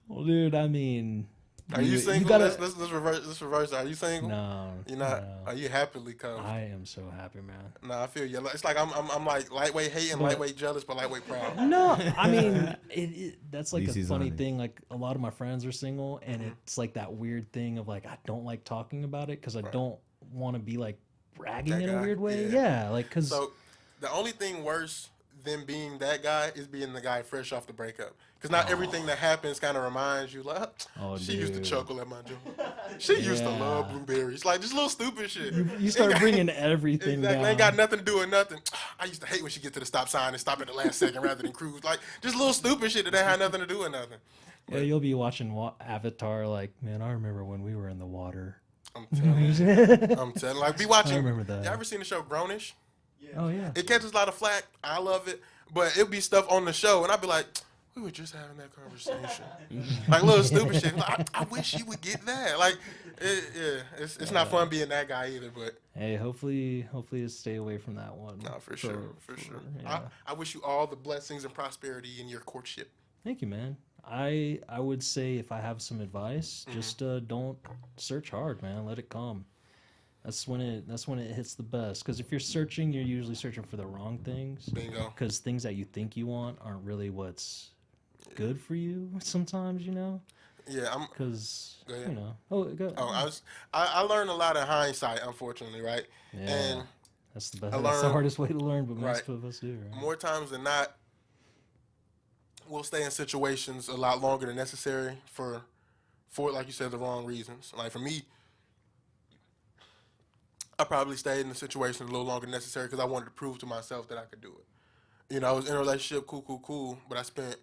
Well, dude, I mean, Are you single? gotta- Let's reverse. Let's reverse. Are you single? No, You're not. no. Are you happily covered? I am so happy, man. Nah, I feel you. It's like I'm like lightweight hating, But- lightweight jealous, but lightweight proud. No, I mean, that's like least a he's funny honest. thing. Like a lot of my friends are single, and it's like that weird thing of like I don't like talking about it because I don't want to be like bragging That in a guy, weird way. yeah. Yeah, like because So the only thing worse than being that guy is being the guy fresh off the breakup. Because not everything that happens kind of reminds you, like, Oh, she used to dude. chuckle at my joke. She used to love Yeah. blueberries. Like, just little stupid shit. you start bringing everything Exactly. down. Ain't got nothing to do with nothing. I used to hate when she get to the stop sign and stop at the last second rather than cruise. Like, just little stupid shit that ain't had nothing to do with nothing. Yeah, you'll be watching Avatar, like, man, I remember when we were in the water. I'm telling you. Oh I'm telling you. Like, be watching. I remember that. Y'all ever seen the show Grownish? yeah. It catches a lot of flack. I love it. But it'll be stuff on the show, and I'll be like, we were just having that conversation. Like, little stupid shit. Like, I wish you would get that. Like, it's not fun being that guy either, but Hey, hopefully you stay away from that one. no, for sure. Yeah. I wish you all the blessings and prosperity in your courtship. Thank you, man. I would say if I have some advice, just don't search hard, man. Let it come. That's when it hits the best. Because if you're searching, you're usually searching for the wrong things. Bingo. Because things that you think you want aren't really what's good for you. Sometimes, you know. Yeah, Because Go ahead. you know. Oh, go. I learned a lot of hindsight, unfortunately, right? Yeah. And That's the best. I That's the learned- hardest way to learn, but most Right. of us do. Right? more times than not, we'll stay in situations a lot longer than necessary for like you said, the wrong reasons. Like for me, I probably stayed in the situation a little longer than necessary because I wanted to prove to myself that I could do it. You know, I was in a relationship, cool, but I spent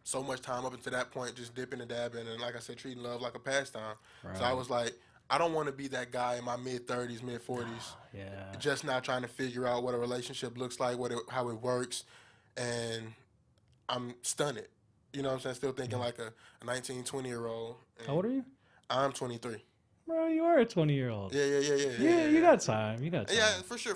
so much time up until that point just dipping and dabbing and, like I said, treating love like a pastime. So I Right. was like, I don't want to be that guy in my mid-30s, mid-40s, Yeah. just now trying to figure out what a relationship looks like, how it works, and I'm stunned. You know what I'm saying? Still thinking like a 19, 20-year-old. How old are you? I'm 23. Bro, you are a 20-year-old. Yeah. Yeah, you got time. You got time. Yeah, for sure.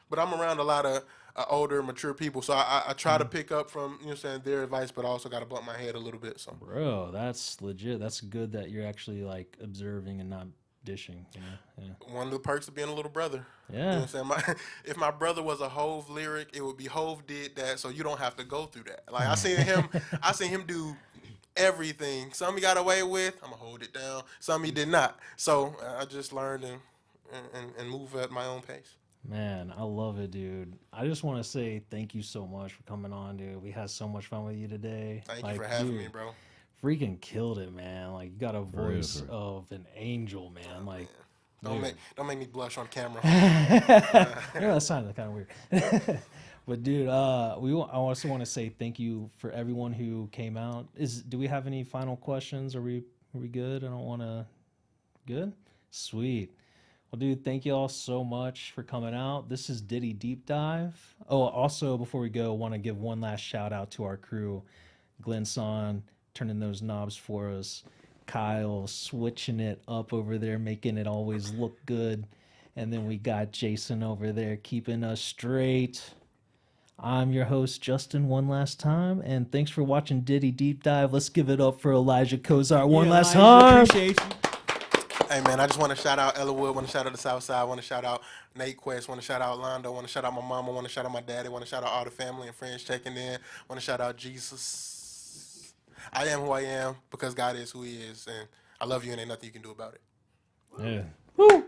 But I'm around a lot of older, mature people, so I try to pick up from their advice, but I also got to bump my head a little bit. So Bro, that's legit. That's good that you're actually like observing and not dishing. You know? Yeah. one of the perks of being a little brother. You know Yeah. what I'm saying? If my brother was a Hove lyric, it would be Hove did that, so you don't have to go through that. Like I seen him do everything. Some he got away with, I'm gonna hold it down. Some he did not. So I just learned and move at my own pace. Man, I love it, dude. I just want to say thank you so much for coming on, dude. We had so much fun with you today. Thank you for having me, dude, bro. Freaking killed it, man. Like you got a voice for real. of an angel, man. Like Don't dude. make me blush on camera. You know, that sounded kind of weird. But dude, I also want to say thank you for everyone who came out. Do we have any final questions? Are we good? I don't want to. Good? Sweet. Well, dude, thank you all so much for coming out. This is Ditty Deep Dive. Oh, also, before we go, I want to give one last shout out to our crew. Glenn Son turning those knobs for us. Kyle switching it up over there, making it always look good. And then we got Jason over there keeping us straight. I'm your host, Justin, one last time. And thanks for watching Ditty Deep Dive. Let's give it up for Elijah Cozart one last time. Appreciate you. Hey man, I just want to shout out Ellerwood, want to shout out the Southside, want to shout out Nate Quest, want to shout out Londo, want to shout out my mama, want to shout out my daddy, want to shout out all the family and friends checking in, want to shout out Jesus. I am who I am because God is who he is, and I love you and ain't nothing you can do about it. Yeah. Woo!